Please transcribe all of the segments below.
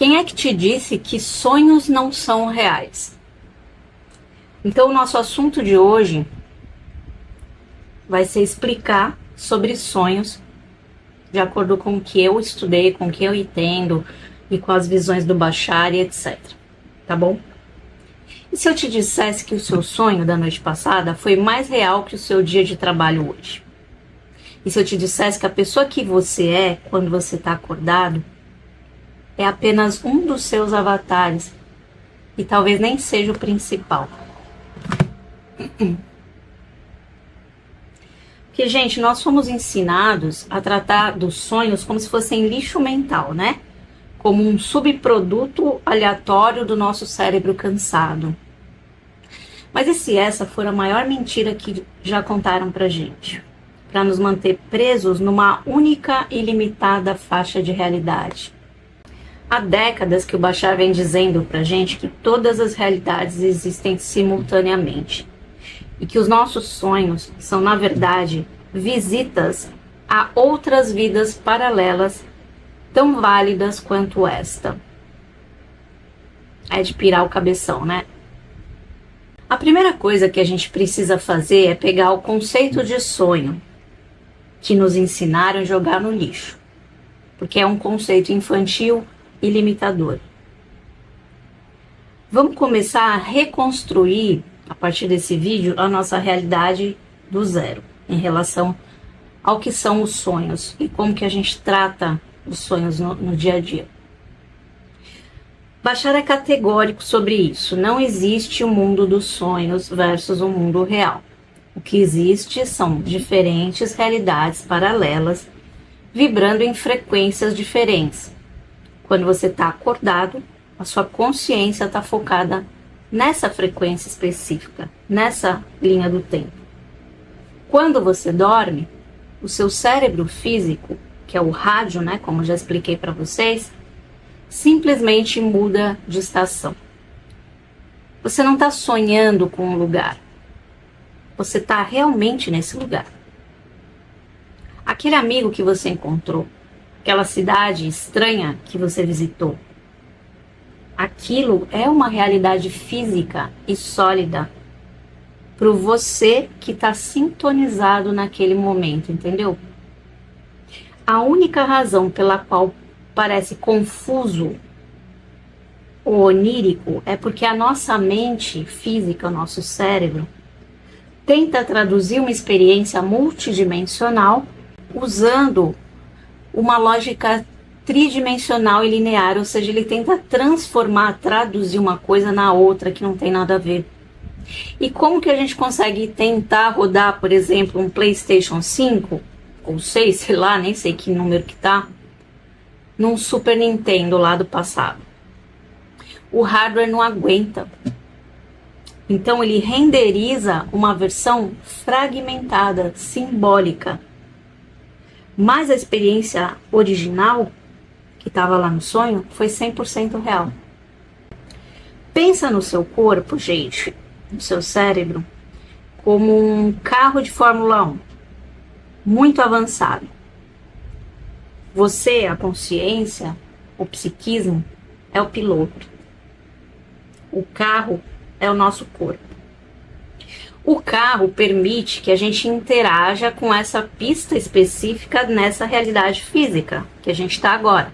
Quem é que te disse que sonhos não são reais? Então, o nosso assunto de hoje vai ser explicar sobre sonhos, de acordo com o que eu estudei, com o que eu entendo e com as visões do Bashar e etc. Tá bom? E se eu te dissesse que o seu sonho da noite passada foi mais real que o seu dia de trabalho hoje? E se eu te dissesse que a pessoa que você é quando você está acordado é apenas um dos seus avatares e talvez nem seja o principal? Porque, gente, nós fomos ensinados a tratar dos sonhos como se fossem lixo mental, né? Como um subproduto aleatório do nosso cérebro cansado. Mas e se essa for a maior mentira que já contaram pra gente? Para nos manter presos numa única e limitada faixa de realidade. Há décadas que o Bashar vem dizendo pra gente que todas as realidades existem simultaneamente. E que os nossos sonhos são, na verdade, visitas a outras vidas paralelas tão válidas quanto esta. É de pirar o cabeção, né? A primeira coisa que a gente precisa fazer é pegar o conceito de sonho que nos ensinaram a jogar no lixo, porque é um conceito infantil e limitador. Vamos começar a reconstruir, a partir desse vídeo, a nossa realidade do zero, em relação ao que são os sonhos e como que a gente trata os sonhos no dia a dia. Bashar é categórico sobre isso. Não existe o mundo dos sonhos versus o mundo real. O que existe são diferentes realidades paralelas, vibrando em frequências diferentes. Quando você está acordado, a sua consciência está focada nessa frequência específica, nessa linha do tempo. Quando você dorme, o seu cérebro físico, que é o rádio, né, como já expliquei para vocês, simplesmente muda de estação. Você não está sonhando com um lugar. Você está realmente nesse lugar. Aquele amigo que você encontrou, aquela cidade estranha que você visitou, aquilo é uma realidade física e sólida para você que está sintonizado naquele momento, entendeu? A única razão pela qual parece confuso ou onírico é porque a nossa mente física, o nosso cérebro, tenta traduzir uma experiência multidimensional usando uma lógica tridimensional e linear, ou seja, ele tenta transformar, traduzir uma coisa na outra que não tem nada a ver. E como que a gente consegue tentar rodar, por exemplo, um PlayStation 5 ou 6, sei lá, nem sei que número que tá, num Super Nintendo lá do passado? O hardware não aguenta. Então ele renderiza uma versão fragmentada, simbólica. Mas a experiência original, que estava lá no sonho, foi 100% real. Pensa no seu corpo, gente, no seu cérebro, como um carro de Fórmula 1, muito avançado. Você, a consciência, o psiquismo, é o piloto. O carro é o nosso corpo. O carro permite que a gente interaja com essa pista específica nessa realidade física que a gente está agora,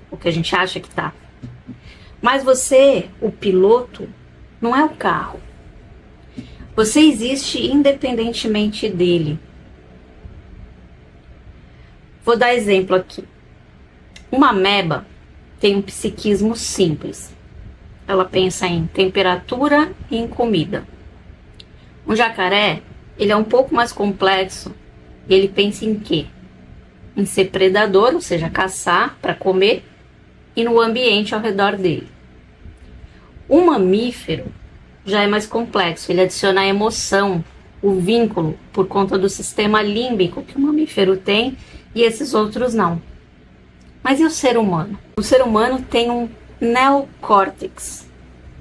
o que a gente acha que está. Mas você, o piloto, não é o carro. Você existe independentemente dele. Vou dar exemplo aqui. Uma ameba tem um psiquismo simples. Ela pensa em temperatura e em comida. Um jacaré, ele é um pouco mais complexo. E ele pensa em quê? Em ser predador, ou seja, caçar para comer, e no ambiente ao redor dele. O mamífero já é mais complexo. Ele adiciona a emoção, o vínculo, por conta do sistema límbico que o mamífero tem e esses outros não. Mas e o ser humano? O ser humano tem um neocórtex,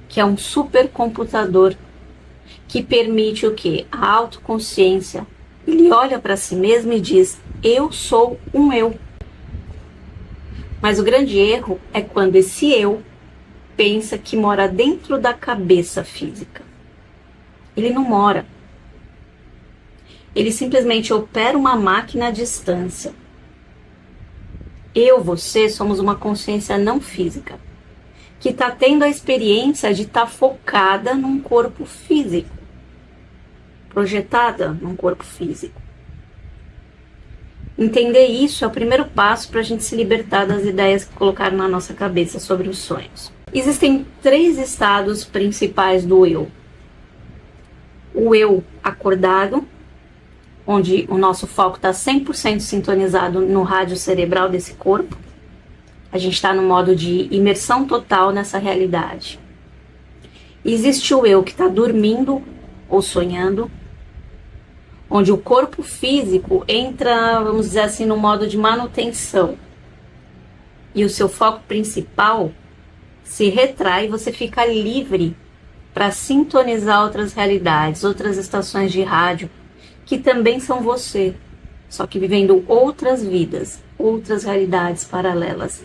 que é um supercomputador que permite o quê? A autoconsciência. Ele olha para si mesmo e diz: eu sou um eu. Mas o grande erro é quando esse eu pensa que mora dentro da cabeça física. Ele não mora. Ele simplesmente opera uma máquina à distância. Eu, você, somos uma consciência não física, que está tendo a experiência de estar focada num corpo físico, projetada num corpo físico. Entender isso é o primeiro passo para a gente se libertar das ideias que colocaram na nossa cabeça sobre os sonhos. Existem 3 estados principais do eu. O eu acordado, onde o nosso foco está 100% sintonizado no rádio cerebral desse corpo. A gente está no modo de imersão total nessa realidade. Existe o eu que está dormindo ou sonhando, onde o corpo físico entra, vamos dizer assim, no modo de manutenção. E o seu foco principal se retrai e você fica livre para sintonizar outras realidades, outras estações de rádio, que também são você, só que vivendo outras vidas, outras realidades paralelas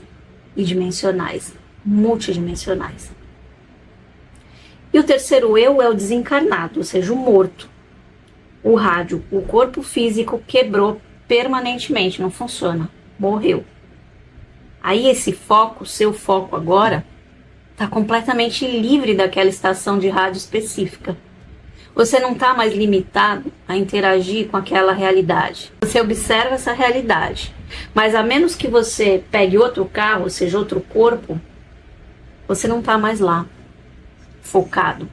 e dimensionais, multidimensionais. E o terceiro eu é o desencarnado, ou seja, o morto. O rádio, o corpo físico quebrou permanentemente, não funciona, morreu. Aí esse foco, seu foco agora, está completamente livre daquela estação de rádio específica. Você não está mais limitado a interagir com aquela realidade. Você observa essa realidade. Mas a menos que você pegue outro carro, ou seja, outro corpo, você não está mais lá, focado.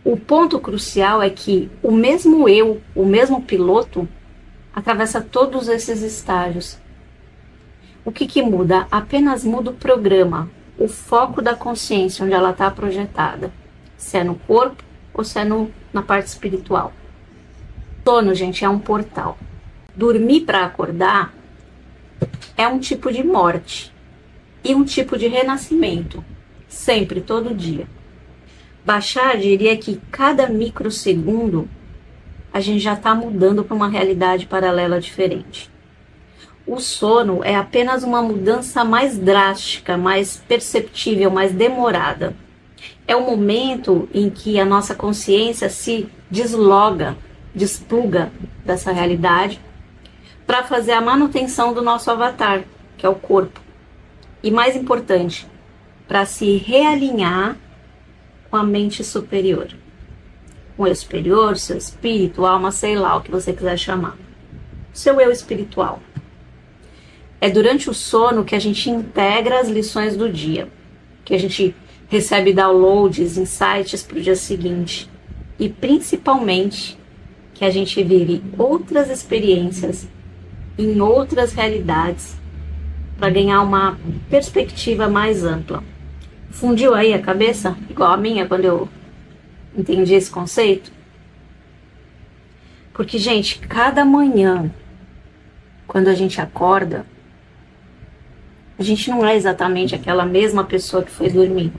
O ponto crucial é que o mesmo eu, o mesmo piloto, atravessa todos esses estágios. O que muda? Apenas muda o programa, o foco da consciência, onde ela está projetada. Se é no corpo ou se é na parte espiritual. Sono, gente, é um portal. Dormir para acordar é um tipo de morte e um tipo de renascimento, sempre, todo dia. Bashar diria que cada microsegundo a gente já está mudando para uma realidade paralela diferente. O sono é apenas uma mudança mais drástica, mais perceptível, mais demorada. É o momento em que a nossa consciência se despluga dessa realidade para fazer a manutenção do nosso avatar, que é o corpo. E mais importante, para se realinhar com a mente superior. Com o eu superior, seu espírito, alma, sei lá o que você quiser chamar. Seu eu espiritual. É durante o sono que a gente integra as lições do dia, que a gente recebe downloads, insights para o dia seguinte e principalmente que a gente vive outras experiências em outras realidades para ganhar uma perspectiva mais ampla. Fundiu aí a cabeça, igual a minha quando eu entendi esse conceito? Porque, gente, cada manhã, quando a gente acorda, a gente não é exatamente aquela mesma pessoa que foi dormir.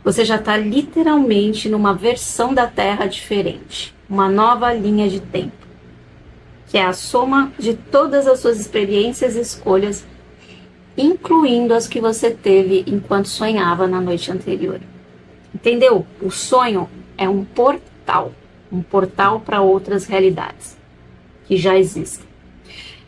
Você já está literalmente numa versão da Terra diferente, uma nova linha de tempo, que é a soma de todas as suas experiências e escolhas, incluindo as que você teve enquanto sonhava na noite anterior. Entendeu? O sonho é um portal para outras realidades que já existem.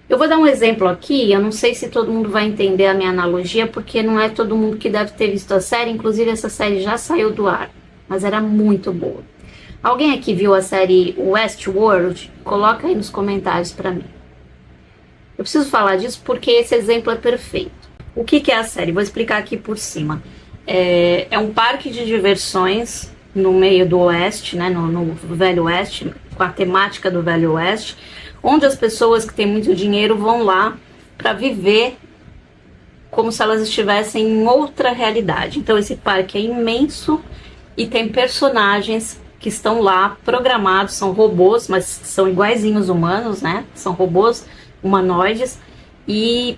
Eu vou dar um exemplo aqui, eu não sei se todo mundo vai entender a minha analogia, porque não é todo mundo que deve ter visto a série, inclusive essa série já saiu do ar, mas era muito boa. Alguém aqui viu a série Westworld? Coloca aí nos comentários para mim. Eu preciso falar disso porque esse exemplo é perfeito. O que é a série? Vou explicar aqui por cima. É um parque de diversões no meio do Oeste, né, no Velho Oeste, com a temática do Velho Oeste, onde as pessoas que têm muito dinheiro vão lá para viver como se elas estivessem em outra realidade. Então esse parque é imenso e tem personagens que estão lá programados, são robôs, mas são iguaizinhos humanos, né? São robôs humanoides e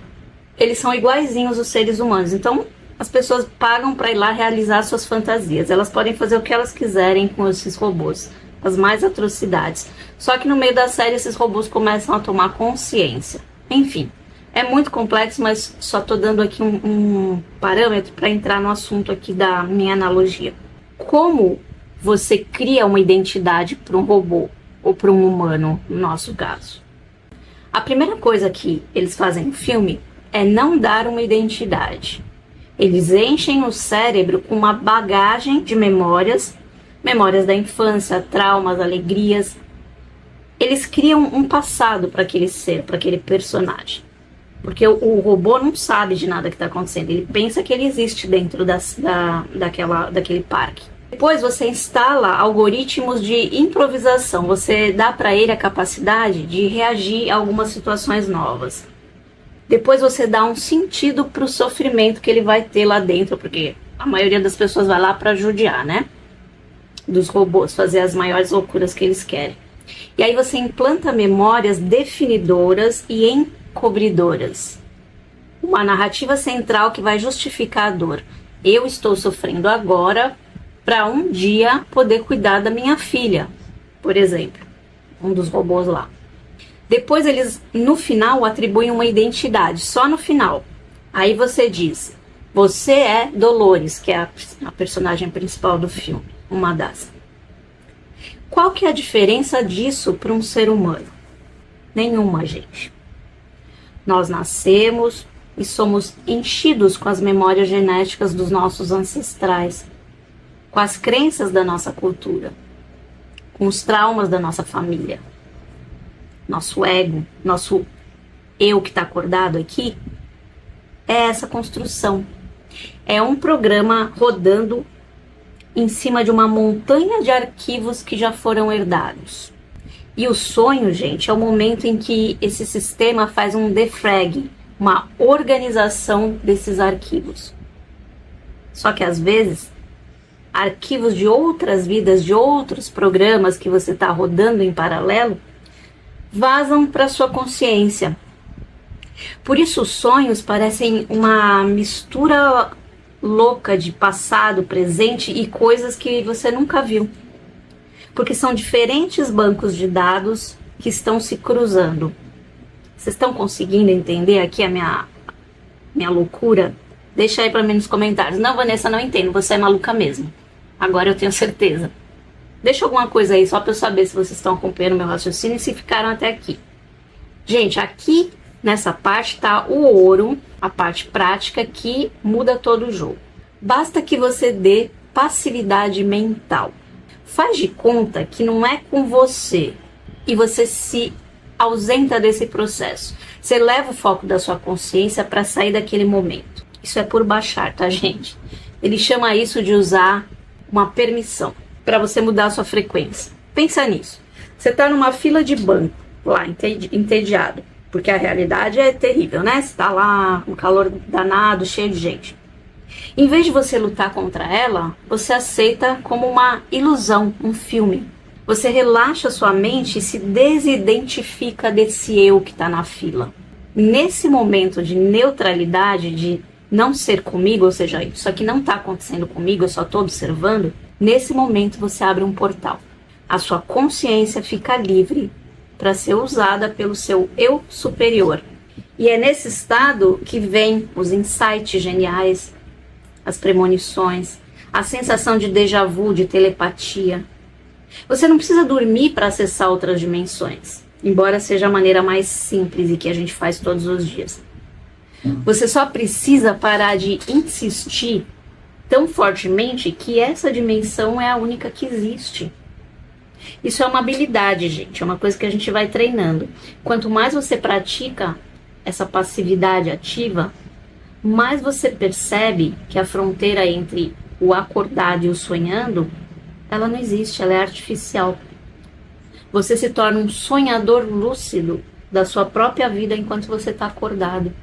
eles são iguaizinhos os seres humanos. Então as pessoas pagam para ir lá realizar suas fantasias. Elas podem fazer o que elas quiserem com esses robôs. as mais atrocidades. Só que no meio da série esses robôs começam a tomar consciência. Enfim, é muito complexo, mas só tô dando aqui um parâmetro para entrar no assunto aqui da minha analogia. Como você cria uma identidade para um robô ou para um humano, no nosso caso? A primeira coisa que eles fazem no filme é não dar uma identidade. Eles enchem o cérebro com uma bagagem de memórias da infância, traumas, alegrias. Eles criam um passado para aquele ser, para aquele personagem. Porque o robô não sabe de nada que está acontecendo, ele pensa que ele existe dentro daquele parque. Depois você instala algoritmos de improvisação, você dá para ele a capacidade de reagir a algumas situações novas. Depois você dá um sentido para o sofrimento que ele vai ter lá dentro, porque a maioria das pessoas vai lá para judiar, né? Dos robôs, fazer as maiores loucuras que eles querem. E aí você implanta memórias definidoras e encobridoras. Uma narrativa central que vai justificar a dor. Eu estou sofrendo agora para um dia poder cuidar da minha filha, por exemplo. Um dos robôs lá. Depois eles, no final, atribuem uma identidade, só no final. Aí você diz, você é Dolores, que é a personagem principal do filme, uma das. Qual que é a diferença disso para um ser humano? Nenhuma, gente. Nós nascemos e somos enchidos com as memórias genéticas dos nossos ancestrais, com as crenças da nossa cultura, com os traumas da nossa família. Nosso ego, nosso eu que está acordado aqui, é essa construção. É um programa rodando em cima de uma montanha de arquivos que já foram herdados. E o sonho, gente, é o momento em que esse sistema faz um defrag, uma organização desses arquivos. Só que às vezes, arquivos de outras vidas, de outros programas que você está rodando em paralelo, vazam para sua consciência. Por isso os sonhos parecem uma mistura louca de passado, presente e coisas que você nunca viu. Porque são diferentes bancos de dados que estão se cruzando. Vocês estão conseguindo entender aqui a minha loucura? Deixa aí para mim nos comentários. Não, Vanessa, não entendo, você é maluca mesmo. Agora eu tenho certeza. Deixa alguma coisa aí só para eu saber se vocês estão acompanhando meu raciocínio e se ficaram até aqui. Gente, aqui nessa parte está o ouro, a parte prática que muda todo o jogo. Basta que você dê passividade mental. Faz de conta que não é com você e você se ausenta desse processo. Você leva o foco da sua consciência para sair daquele momento. Isso é por baixar, tá, gente? Ele chama isso de usar uma permissão para você mudar a sua frequência. Pensa nisso. Você está numa fila de banco, lá, entediado, porque a realidade é terrível, né? Você está lá, um calor danado, cheio de gente. Em vez de você lutar contra ela, você aceita como uma ilusão, um filme. Você relaxa sua mente e se desidentifica desse eu que está na fila. Nesse momento de neutralidade, de não ser comigo, ou seja, isso aqui não está acontecendo comigo, eu só estou observando, nesse momento você abre um portal. A sua consciência fica livre para ser usada pelo seu eu superior. E é nesse estado que vem os insights geniais, as premonições, a sensação de déjà vu, de telepatia. Você não precisa dormir para acessar outras dimensões, embora seja a maneira mais simples e que a gente faz todos os dias. Você só precisa parar de insistir tão fortemente que essa dimensão é a única que existe. Isso é uma habilidade, gente, é uma coisa que a gente vai treinando. Quanto mais você pratica essa passividade ativa, mais você percebe que a fronteira entre o acordado e o sonhando, ela não existe, ela é artificial. Você se torna um sonhador lúcido da sua própria vida enquanto você está acordado.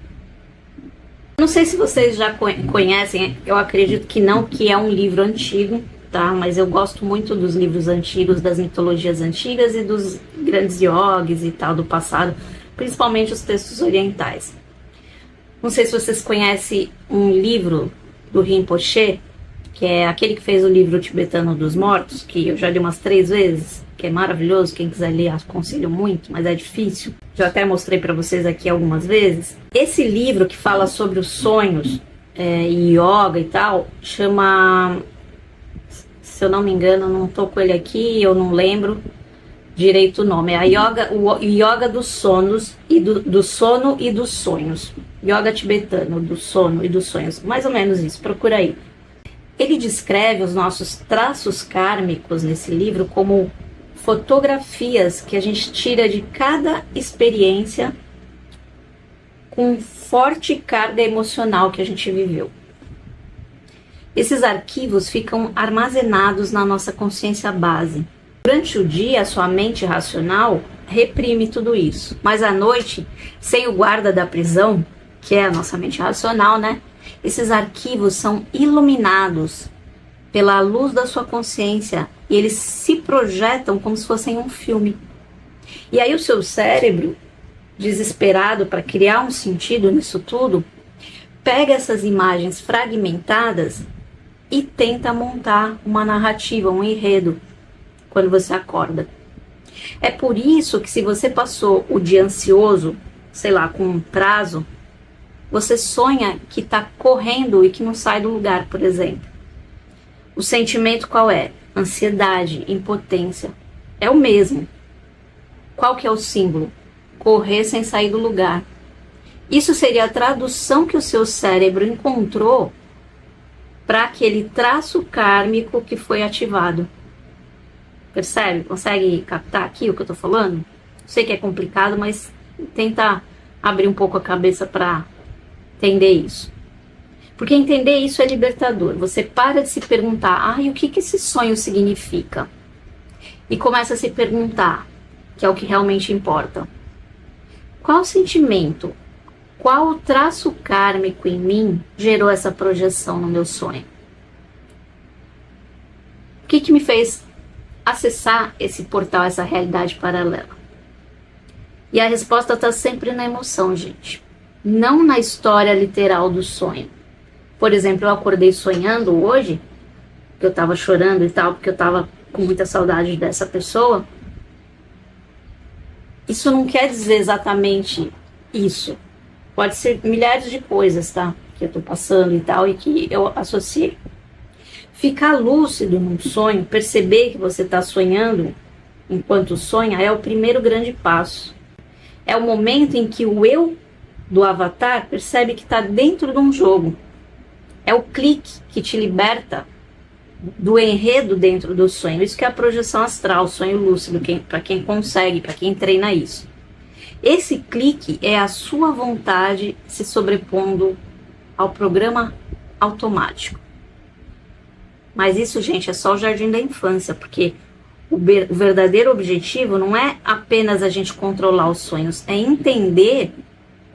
Não sei se vocês já conhecem, eu acredito que não, que é um livro antigo, tá? Mas eu gosto muito dos livros antigos, das mitologias antigas e dos grandes yogis e tal do passado, principalmente os textos orientais. Não sei se vocês conhecem um livro do Rinpoche, que é aquele que fez o livro Tibetano dos Mortos, que eu já li umas 3 vezes, que é maravilhoso, quem quiser ler aconselho muito, mas é difícil. Já até mostrei para vocês aqui algumas vezes. Esse livro que fala sobre os sonhos e yoga e tal, chama, se eu não me engano, não tô com ele aqui, eu não lembro direito o nome, é o yoga dos sonos e do sono e dos sonhos. Yoga tibetano do sono e dos sonhos, mais ou menos isso, procura aí. Ele descreve os nossos traços kármicos nesse livro como fotografias que a gente tira de cada experiência com forte carga emocional que a gente viveu. Esses arquivos ficam armazenados na nossa consciência base. Durante o dia, a sua mente racional reprime tudo isso, mas à noite, sem o guarda da prisão, que é a nossa mente racional, né? Esses arquivos são iluminados pela luz da sua consciência e eles se projetam como se fossem um filme. E aí o seu cérebro, desesperado para criar um sentido nisso tudo, pega essas imagens fragmentadas e tenta montar uma narrativa, um enredo, quando você acorda. É por isso que se você passou o dia ansioso, sei lá, com um prazo, você sonha que está correndo e que não sai do lugar, por exemplo. O sentimento qual é? Ansiedade, impotência. É o mesmo. Qual que é o símbolo? Correr sem sair do lugar. Isso seria a tradução que o seu cérebro encontrou para aquele traço kármico que foi ativado. Percebe? Consegue captar aqui o que eu estou falando? Sei que é complicado, mas tenta abrir um pouco a cabeça para entender isso. Porque entender isso é libertador. Você para de se perguntar, e o que esse sonho significa? E começa a se perguntar, que é o que realmente importa. Qual sentimento, qual traço kármico em mim gerou essa projeção no meu sonho? O que me fez acessar esse portal, essa realidade paralela? E a resposta está sempre na emoção, gente. Não na história literal do sonho. Por exemplo, eu acordei sonhando hoje, que eu estava chorando e tal, porque eu estava com muita saudade dessa pessoa. Isso não quer dizer exatamente isso. Pode ser milhares de coisas, tá? Que eu tô passando e tal, e que eu associei. Ficar lúcido num sonho, perceber que você está sonhando enquanto sonha, é o primeiro grande passo. É o momento em que o eu do avatar percebe que está dentro de um jogo. É o clique que te liberta do enredo dentro do sonho. Isso que é a projeção astral, sonho lúcido, para quem consegue, para quem treina isso. Esse clique é a sua vontade se sobrepondo ao programa automático. Mas isso, gente, é só o jardim da infância, porque o verdadeiro objetivo não é apenas a gente controlar os sonhos, é entender,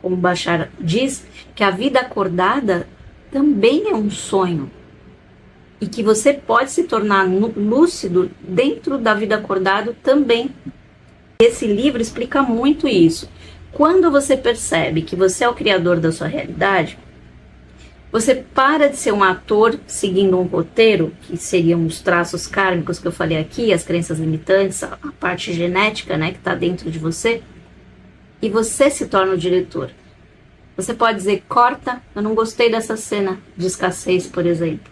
como Bashar diz, que a vida acordada também é um sonho. E que você pode se tornar lúcido dentro da vida acordada também. Esse livro explica muito isso. Quando você percebe que você é o criador da sua realidade, você para de ser um ator seguindo um roteiro, que seriam os traços kármicos que eu falei aqui, as crenças limitantes, a parte genética, né, que está dentro de você, e você se torna o diretor. Você pode dizer, corta, eu não gostei dessa cena de escassez, por exemplo.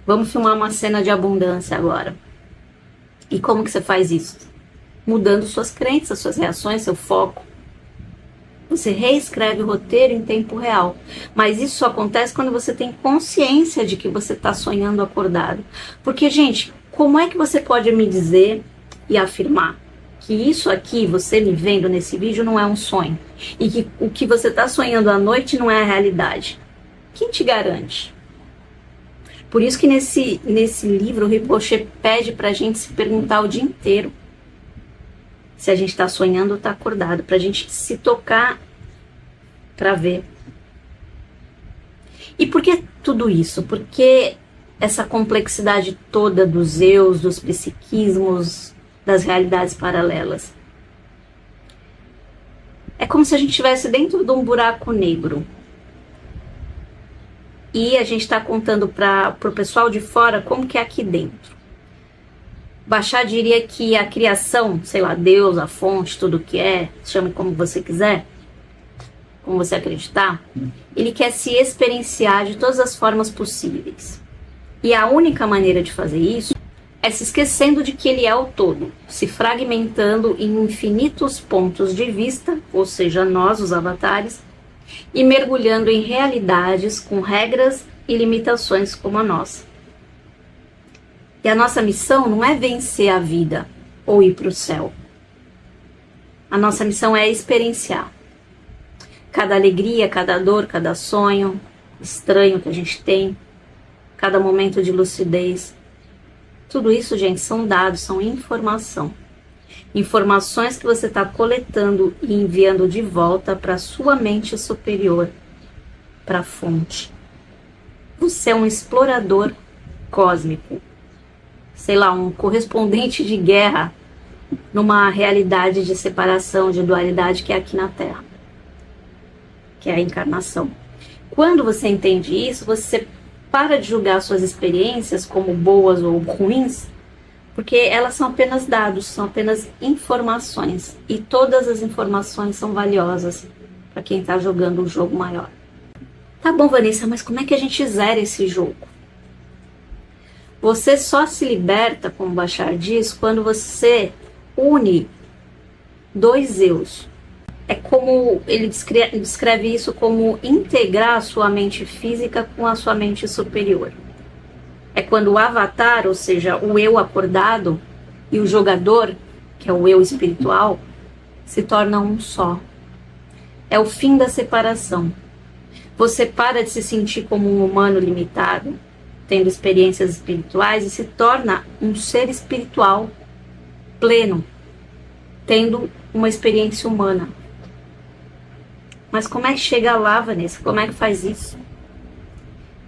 Vamos filmar uma cena de abundância agora. E como que você faz isso? Mudando suas crenças, suas reações, seu foco. Você reescreve o roteiro em tempo real. Mas isso só acontece quando você tem consciência de que você está sonhando acordado. Porque, gente, como é que você pode me dizer e afirmar que isso aqui, você me vendo nesse vídeo, não é um sonho? E que o que você está sonhando à noite não é a realidade? Quem te garante? Por isso que nesse livro o Rinpoche pede para a gente se perguntar o dia inteiro se a gente está sonhando ou está acordado, para a gente se tocar para ver. E por que tudo isso? Por que essa complexidade toda dos eus, dos psiquismos, das realidades paralelas? É como se a gente estivesse dentro de um buraco negro. e a gente está contando para o pessoal de fora como que é aqui dentro. Bashar diria que a criação, sei lá, Deus, a fonte, tudo que é, chame como você quiser, como você acreditar, ele quer se experienciar de todas as formas possíveis. E a única maneira de fazer isso é se esquecendo de que ele é o todo, se fragmentando em infinitos pontos de vista, ou seja, nós, os avatares, e mergulhando em realidades com regras e limitações como a nossa. E a nossa missão não é vencer a vida ou ir para o céu. A nossa missão é experienciar. Cada alegria, cada dor, cada sonho estranho que a gente tem, cada momento de lucidez. Tudo isso, gente, são dados, são informação. Informações que você está coletando e enviando de volta para a sua mente superior, para a fonte. Você é um explorador cósmico. Sei lá, um correspondente de guerra numa realidade de separação, de dualidade que é aqui na Terra, que é a encarnação. Quando você entende isso, você para de julgar suas experiências como boas ou ruins, porque elas são apenas dados, são apenas informações, e todas as informações são valiosas para quem está jogando um jogo maior. Tá bom, Vanessa, mas como é que a gente zera esse jogo? Você só se liberta, como Bashar diz, quando você une dois eus. É como ele descreve isso como integrar a sua mente física com a sua mente superior. É quando o avatar, ou seja, o eu acordado, e o jogador, que é o eu espiritual, se tornam um só. É o fim da separação. Você para de se sentir como um humano limitado, tendo experiências espirituais, e se torna um ser espiritual pleno, tendo uma experiência humana. Mas como é que chega lá, Vanessa? Como é que faz isso?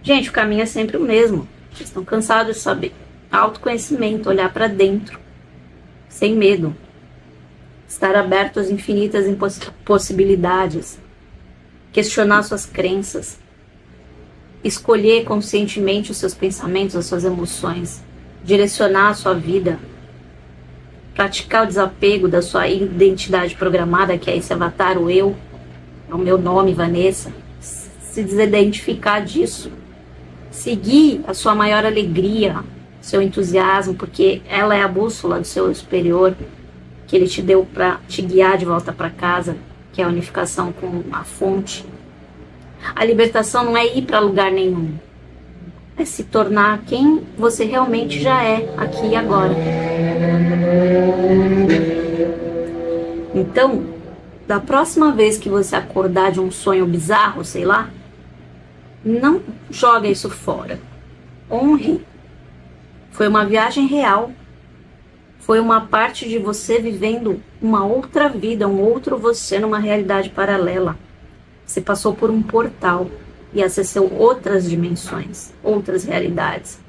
Gente, o caminho é sempre o mesmo. Vocês estão cansados de saber. Autoconhecimento, olhar para dentro, sem medo. Estar aberto às infinitas possibilidades. Questionar suas crenças. Escolher conscientemente os seus pensamentos, as suas emoções. Direcionar a sua vida. Praticar o desapego da sua identidade programada, que é esse avatar, o eu. É o meu nome, Vanessa. Se desidentificar disso. Seguir a sua maior alegria, seu entusiasmo, porque ela é a bússola do seu superior, que ele te deu para te guiar de volta para casa, que é a unificação com a fonte. A libertação não é ir para lugar nenhum. É se tornar quem você realmente já é, aqui e agora. Então, da próxima vez que você acordar de um sonho bizarro, sei lá, não joga isso fora. Honre. Foi uma viagem real. Foi uma parte de você vivendo uma outra vida, um outro você numa realidade paralela. Você passou por um portal e acessou outras dimensões, outras realidades.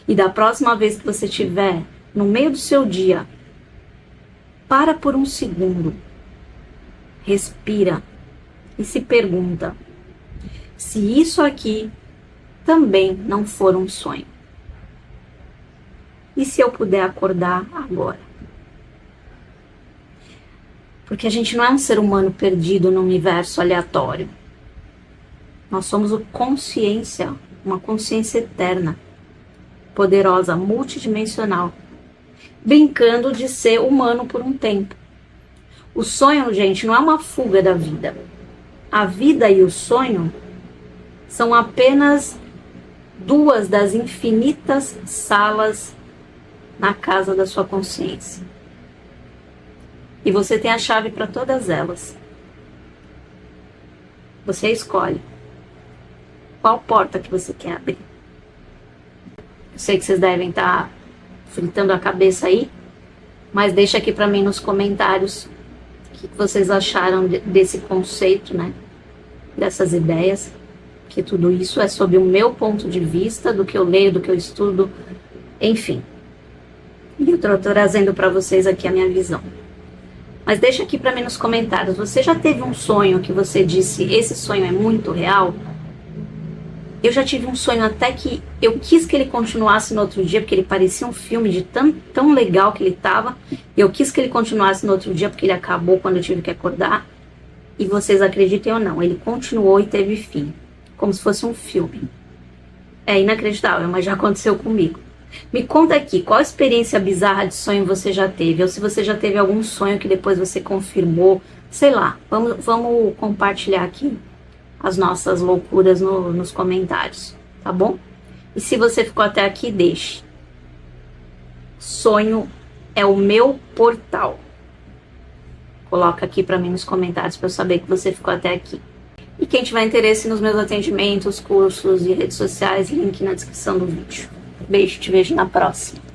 E da próxima vez que você estiver no meio do seu dia, para por um segundo. Respira e se pergunta se isso aqui também não for um sonho. E se eu puder acordar agora? Porque a gente não é um ser humano perdido no universo aleatório. Nós somos consciência, uma consciência eterna, poderosa, multidimensional, brincando de ser humano por um tempo. O sonho, gente, não é uma fuga da vida. A vida e o sonho são apenas duas das infinitas salas na casa da sua consciência. E você tem a chave para todas elas. Você escolhe qual porta que você quer abrir. Eu sei que vocês devem estar fritando a cabeça aí, mas deixa aqui para mim nos comentários o que vocês acharam desse conceito, né? Dessas ideias, que tudo isso é sob o meu ponto de vista, do que eu leio, do que eu estudo, enfim. E eu estou trazendo para vocês aqui a minha visão. Mas deixa aqui para mim nos comentários, você já teve um sonho que você disse, esse sonho é muito real? Eu já tive um sonho até que eu quis que ele continuasse no outro dia, porque ele parecia um filme de tão legal que ele estava. Eu quis que ele continuasse no outro dia, porque ele acabou quando eu tive que acordar. E vocês acreditem ou não, ele continuou e teve fim. Como se fosse um filme. É inacreditável, mas já aconteceu comigo. Me conta aqui, qual experiência bizarra de sonho você já teve? Ou se você já teve algum sonho que depois você confirmou. Sei lá, vamos compartilhar aqui as nossas loucuras nos comentários, tá bom? E se você ficou até aqui, deixe. Sonho é o meu portal. Coloca aqui pra mim nos comentários pra eu saber que você ficou até aqui. E quem tiver interesse nos meus atendimentos, cursos e redes sociais, link na descrição do vídeo. Beijo, te vejo na próxima.